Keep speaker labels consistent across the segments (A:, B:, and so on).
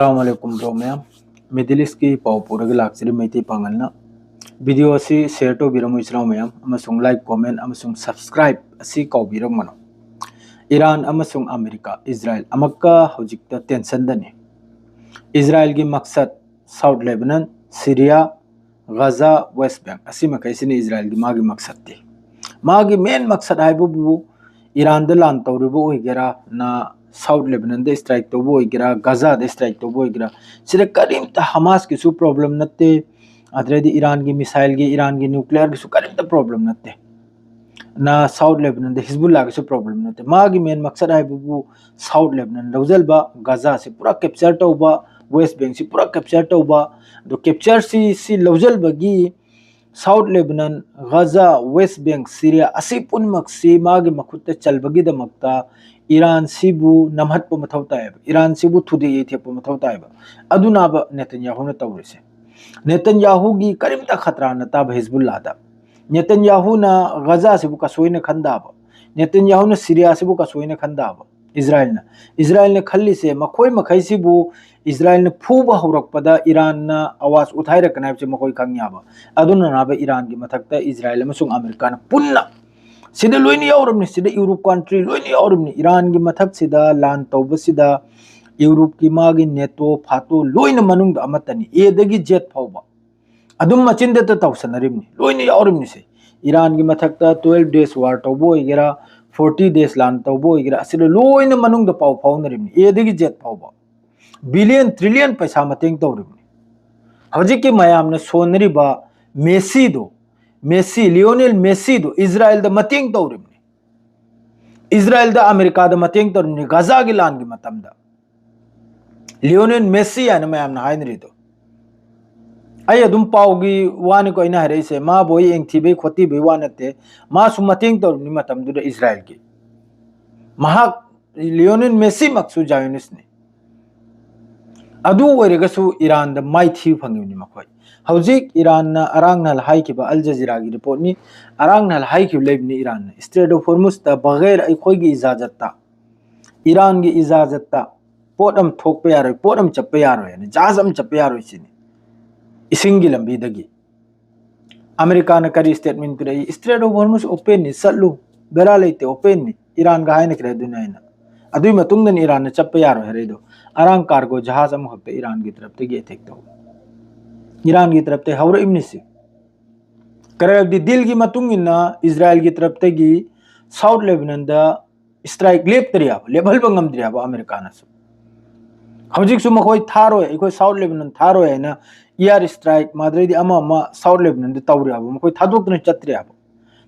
A: अस्सलामुअलैकुम bro ma'am middle east की पाव पूरग लाक्चरी Maiti पांगलना video असी शेयर तो बिरम इसराव मैम अमसुंग लाइक कमेंट अमसुंग सब्सक्राइब असी कौबिरम मनो ईरान अमसुंग अमेरिका इजराइल अमक्का हौजिकता टेंशन दने इजराइल की मकसद साउथ लेबनान सीरिया गजा वेस्ट बैंक असी मकैसिने इजराइल की मागी मकसद थे मागी मेन मकसद है बुबु ईरान द लान तौरिबो होइगेरा ना south Lebanon they strike तौबो होइगेरा Gaza they strike तौबो होइगेरा सिरे करीमता हमास की सु प्रॉब्लम नते अदरेदी ईरान की मिसाइल की ईरान की न्यूक्लियर की सु करीमता प्रॉब्लम नते ना साउथ लेबनान दे हिजबुल्लाह की सु प्रॉब्लम नते मागी मेन मकसद है बुबु साउथ लेबनान लौजलबा गजा से पूरा कैप्चर तौबा वेस्ट बैंक से पूरा कैप्चर तौबा दो कैप्चर सी लौजलबगी साउथ लेबनान गजा वेस्ट बैंक सीरिया असी पुनमक्सी मागी मखुत्ते चलबगीदमक्ता ईरान सिबु नमहत्प मथौ तायब ईरान सिबु थुदे येथेप मथौ तायब अदुनाब नेतन्याहु न तौरिसे नेतन्याहु गी करीमता खतरा न ताब हिजबुल्लाह दा नेतन्याहु न गजा सिबु कसोइन खंदाब नेतन्याहु न सीरिया सिबु कसोइन खंदाब इजराइल ने खल्ली से मखोय मखै सिबु इजराइल ने फूब हौरकपदा ईरान न आवाज उठाइरकनाय से मखोय खंग्याब अदुना नाब ईरान की मथक्ता इजराइल अमसुंग अमेरिका न पुन्ना सिदा लोइन यावरमनि सिदा यूरोप कंट्री लोइन यावरमनि ईरान की मथक सिदा लान तौब सिदा यूरोप की मागी नेटो फातो लोइन मनुंग अमतनी एदगी जेट फाउबा अदुम मचिंदे त तौसनरिमनि लोइन यावरमनि से ईरान की मथक्ता 12 डेज वार तौबो होइगेरा 40 डेज लान तौबो होइगेरा सिदा लोइन मनुंग पाउ फाउनरिमनि एदगी जेट फाउबा बिलियन ट्रिलियन पैसा मतेंग तौरिमनि हजिकी मयामने सोनरिबा मेसी लियोनेल मेसी दो इजराइल द मतेंग तौरिमनि इजराइल द अमेरिका द मतेंग तौरिमनि गजा की लान की मतमदा लियोनेल मेसी यान मयामना हाइनरी दो आई अदुम पाउगी वानी को इना हरेसे मा बोई एंगथीबे खोतीबे वानते मा सु मतेंग तौरिमनि मतमदुद इजराइल की महा लियोनेल मेसी मक्सु जायोनिसने अदु ओइरगसु ईरान द माइथी फंगिबनि मखोय हौजिक ईरान न अरांगनल हाइकिबा अल जजीरा की रिपोर्ट नि अरांगनल हाइकिब लेबनि ईरान न स्ट्रेट ऑफ हॉर्मुज ता बगैर अखोय की इजाजत ता ईरान की इजाजत ता पोटम थोकपे यारोय पोटम चप्पे यारोय ने जहाजम चप्पे यारोय सिनि इसिंगी लंबी दगी अमेरिका न करी स्टेटमेंट पिरई स्ट्रेट ऑफ हॉर्मुज ओपन नि सल्लु बेरा लेते ओपन नि ईरान का हाइने करे दुनायना अदुई मतुंगदन ईरान न चप्पे यारोय हरेदो अरांग कार्गो जहाज अम हक्ते ईरान की तरफ ते अटैक तो ईरान की तरफ ते हवर इमनिसी करब दिल की मतुंगिना इजराइल की तरफ ते गी साउथ लेबनान दा स्ट्राइक लेप तरिया लेवल बंगम दरिया अमेरिका न हौजिक सु मखोय थारो है साउथ लेबनान थारो है ना एयर स्ट्राइक माद्रेदी अमा साउथ लेबनान दा तौरिया मखोय थादोक्तन चत्रिया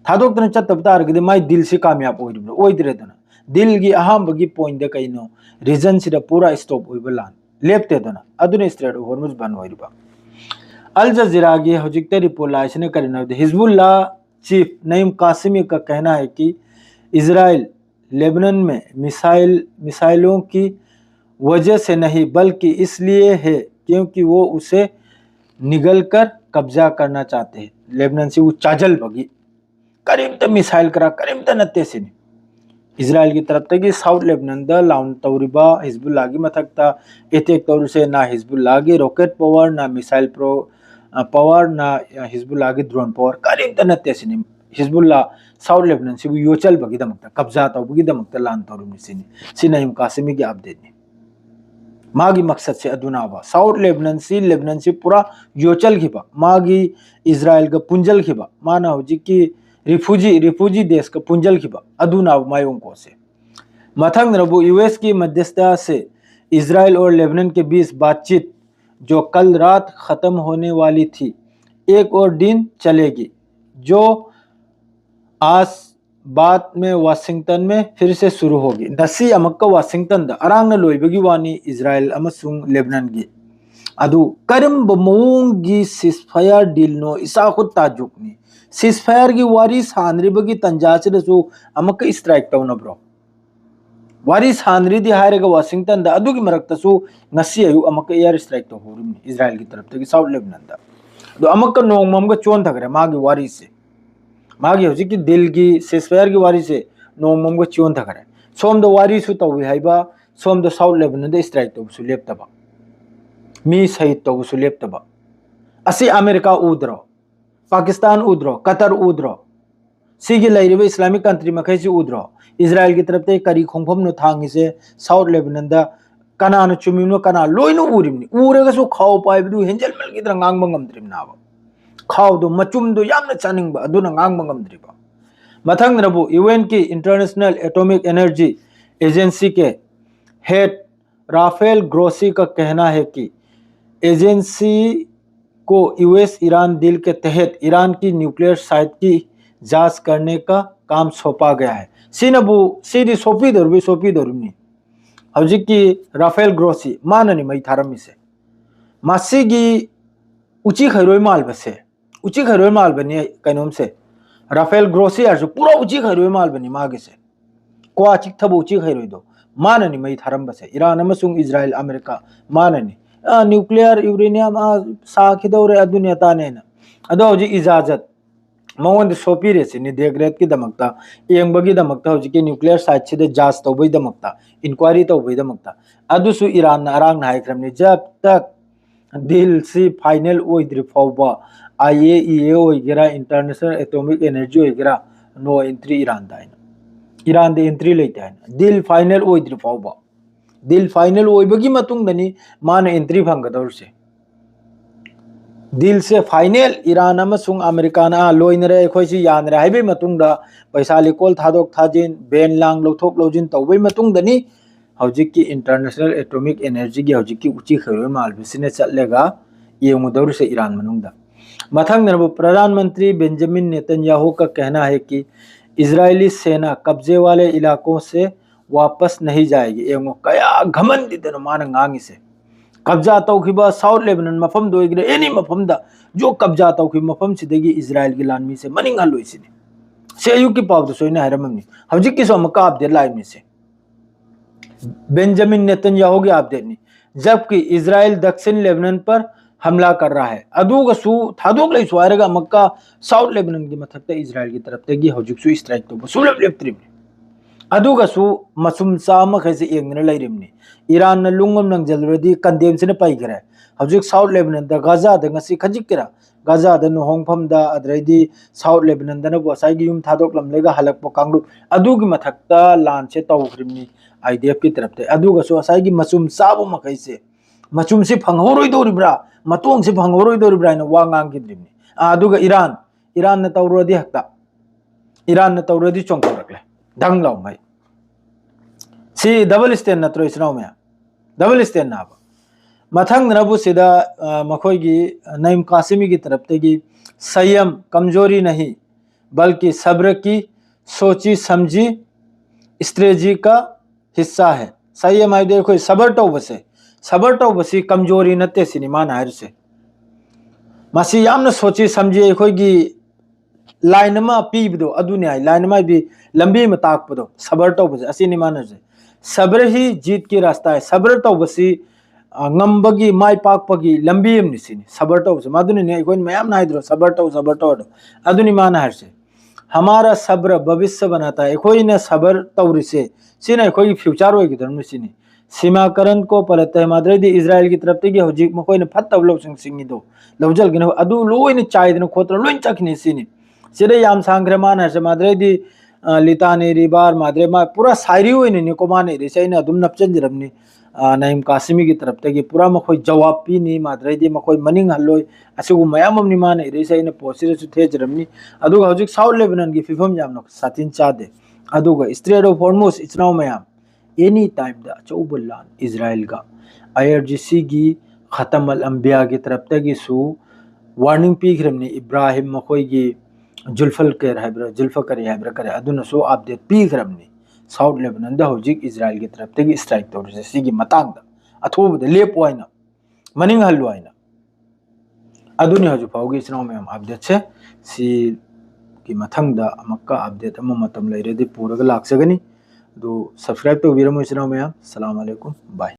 A: थादोक्तन चत्तब तारगदि माय दिल से कामयाब ओइरिबो ओइद्रेदना दिल की अहम की पॉइंट द कइनो रीजन सिदा पूरा स्टॉप ओइबा लान लेपते दना अदुने स्ट्रेट ऑफ हॉर्मुज बन ओइरिबा अल जजीरा की हौजिकते रिपोर्ट लाइसने करिना हिजबुल्लाह चीफ नईम कासिमी का कहना है कि इजराइल लेबनान में मिसाइलों की वजह से नहीं बल्कि इसलिए है क्योंकि वो उसे निगलकर कब्जा करना चाहते हैं लेबनान से वो चाजल बगी करीम त मिसाइल करा करीम त नत्ते से इजराइल की तरफ तक साउथ लेबनान द लाउन तौरिबा हिजबुल्लाह की मथक्ता अटैक तौर से ना हिजबुल्लाह की रॉकेट पावर ना मिसाइल पावर ना हिजबुल्लाह की ड्रोन पावर करीम त नत्ते से हिजबुल्लाह साउथ लेबनान से योचल बगीदमक्ता कब्जा तौबगीदमक्ता लान तौरिमनि सिनि नईम कासिमी की अपडेट ने मागी मकसद से अदुनाबा साउथ लेबनान से पूरा योचल खिबा मागी इजराइल का पुंजल खिबा माना होजी की रिफ्यूजी देश का पुंजल खिबा अदुनाब मायों को से मथंग रबु यूएस की मध्यस्थता से इजराइल और लेबनान के बीच बातचीत जो कल रात खत्म होने वाली थी एक और दिन चलेगी जो आज बाद में वाशिंगटन में फिर से शुरू होगी नसी अमक्का वाशिंगटन द अरांग लोइबगी वानी इजराइल अमसुंग लेबनान की अदु करम बमोंगी सिसफायर डील नो इसा खुद ताजुकनी सिसफायर की वारी सानरिबगी तंजासिदसु अमक्का स्ट्राइक तौना ब्रो वारी सानरिदी हायरगा वाशिंगटन द अदुगी मरक्तसु नसी अयु अमक्का एयर स्ट्राइक तो होरिमनि इजराइल की तरफ तक साउथ लेबनान द दो अमक्का नोंगममगा चोन थगरे मागी वारी से मागी हौजिक की दिल की सिसफायर की वारी से नोंगममगा चोन थगरे सोम द वारी सु तौवी हाइबा सोम द साउथ लेबनान द स्ट्राइक तो सु लेप्तबा मी शहीद तौबसु लेप्तबा असी अमेरिका उद्रो पाकिस्तान उद्रो कतर उद्रो सिगी लैरिबा इस्लामिक कंट्री मखैसी उद्रो इजराइल की तरफ ते करी खोंफम नो थांगी से साउथ लेबनन दा कना न चुमिनो कना लोइनो उरिमनी उरगसु खाव पाइबदु हेंजल मल की तरह ngang ngamdrim nawa खाव दो मचुम दो यामना चानिंग बा अदुना ngang ngamdriba मथंग रबु यूएन की इंटरनेशनल एटॉमिक एनर्जी एजेंसी के हेड राफेल ग्रोसी का कहना है कि एजेंसी को यूएस ईरान डील के तहत ईरान की न्यूक्लियर साइट की जांच करने का काम सौंपा गया है सिनबु सीदी सोपी दरुनी हौजिक की राफेल ग्रोसी माननी मई थारमी से मासीगी उची खैरोय माल बसे उची खैरोय माल बनी कैनोम से राफेल ग्रोसी आर पूरा उची खैरोय माल बनी मागे से को चिक थब उची खैरोय दो माननी मई थारम बसे ईरान अमसुंग इजराइल अमेरिका माननी न्यूक्लियर यूरेनियम साखिदौरे अदुनिया तानेना अदो हौजिक इजाजत मौन सोपीरे से देग्रेत की दमकता येंबगी दमकता हौजिक न्यूक्लियर साइट से जांच तौबई दमकता इंक्वायरी तौबई दमकता अदुसु ईरान अरांग हाइख्रमनी जब तक डील से फाइनल ओइद्रि फाउबा IAEA ओइगेरा इंटरनेशनल एटॉमिक एनर्जी ओइगेरा नो एंट्री ईरान दाइना ईरान दे एंट्री लेते हैं डील फाइनल ओइद्रि फाउबा डील फाइनल ओइबगी मतुंग दनी मान एंट्री फंगदौर से डील से फाइनल ईरान अमसुंग अमेरिका ना लोइनरे अखोइसी यानरे हाइबे मतुंगदा पैसा लिकोल थादोक थाजिन बेन लांग लौथोक लौजिन तौबई मतुंग दनी हौजिक की इंटरनेशनल एटॉमिक एनर्जी की हौजिक की उची खैरोय मालबिसिने चलेगा येमुदौर से ईरान मनुंगदा मथंग नरबु प्रधानमंत्री बेंजामिन नेतन्याहू का कहना है कि इजरायली सेना कब्जे वाले इलाकों से वापस नहीं जाएगी एवं कया घमंडिदन मान ngangi से कब्जा तौखिबा साउथ लेबनन मफम दोइग्रे एनी मफम दा जो कब्जा तौखि मफम सिदगी इजराइल की लानमी से मनिंग हलोइसिने सेयु की पाव तो सोइना हरमनी हौजिक की सोम का अपडेट लाइव में से बेंजामिन नेतन्याहू की अपडेट नी जबकि इजराइल दक्षिण लेबनन पर हमला कर रहा है अदुगसु थादोक लै सुआरगा मक्का साउथ लेबनन की मथकते इजराइल की तरफ तेगी हौजिकसु स्ट्राइक तो सुलभ लेप्त्रिम अदुगसु मसुम साम खैसे एंगने लैरिमनी ईरान न लुंगम नंगजलरदी कंडेम से पाइगरे हौजिक साउथ लेबनन द गाजा द ngasi खजिकरा गाजा द नोहोंगफम द अद्रैदी साउथ लेबनन द न बसाइगी युम थादोक लमलेगा हलकपो कांगलु अदुगी मथकता लान से तौख्रिमनी आईडीएफ की तरफ ते अदुगसु असाइगी मसुम साबु मखैसे मचुम से फंगहोरोय दोरिब्रा मतोंग से फंगहोरोय दोरिब्रा न वांगांग गिद्रिमनी अदुगा ईरान न तौरोदी हक्ता ईरान न तौरोदी चोंगतरकले दंग लाउ भाई सी डबल स्टैंड नत्रो इसनाउ में डबल स्टैंड ना मथंग नबु सिदा मखोगी नईम कासिमी की तरफ तेगी संयम कमजोरी नहीं बल्कि सब्र की सोची समझी स्ट्रेटजी का हिस्सा है संयम आई देखो सबर टौ बसे कमजोरी नते सिनेमा नायर से मसी यामना सोची समझी अखोगी लाइन में पीबदो अदुने आई लाइन में भी लंबी में ताकपदो सबर टौ बसे असिनी मानसे सब्र ही जीत की रास्ता है सब्र टौ बसी ngambagi mai pakpagi lambi amni sini sabar taw se maduni ne koin mayam na hidro sabar taw aduni mana harse हमारा सब्र भविष्य बनाता है कोई ने सबर तौरी से सिना कोई फ्यूचर होगी धर्म सिनी सीमाकरण को पलते है माद्रेदी इजराइल की तरफ तेगी हौजिक मकोई ने फत्तब लो सिंगी दो लवजल गिनो अदु लोई ने चाय दिन खोत्र लोइन चखनी सिनी सिरे याम सांग्रे मान है माद्रेदी लिताने रिबार माद्रे मा पूरा सायरी होई ने को माने रे सैना अदुम नपचन जरमनी नईम कासिमी की तरफ तेगी पूरा मखोई जवाब पीनी माद्रेदी मखोई मनिंग हल्लोय असिगु मयाम हमनी माने रे सैना पोसिरे सु थे जरमनी अदुगा हौजिक साउथ लेबनन की फिफम जामनो सातिन चादे अदुगा स्ट्रेट ऑफ हॉर्मुज इचनाउ मयाम एनी टाइम द चौबलान इजराइल का IRGC की खत्म अल अंबिया की तरफ तेगी सु वार्निंग पीखरमनी इब्राहिम मखोई की जुल्फकर है करे अदुना सो अपडेट पीखरमनी साउथ लेबनन द हौजिक इजराइल की तरफ तेगी स्ट्राइक तौरसे सिगी मतांग द अथोबद लेपोइना मनिंग हल्लोइना अदुनी हजु फाउगी इचनाउ मयाम अपडेट से सी की मथंग द अमक्का अपडेट अम मतम लैरेदि पूरग लाक्सगनी दो सब्सक्राइब तो वीरमो इचनाउ मयाम अस्सलाम वालेकुम बाय।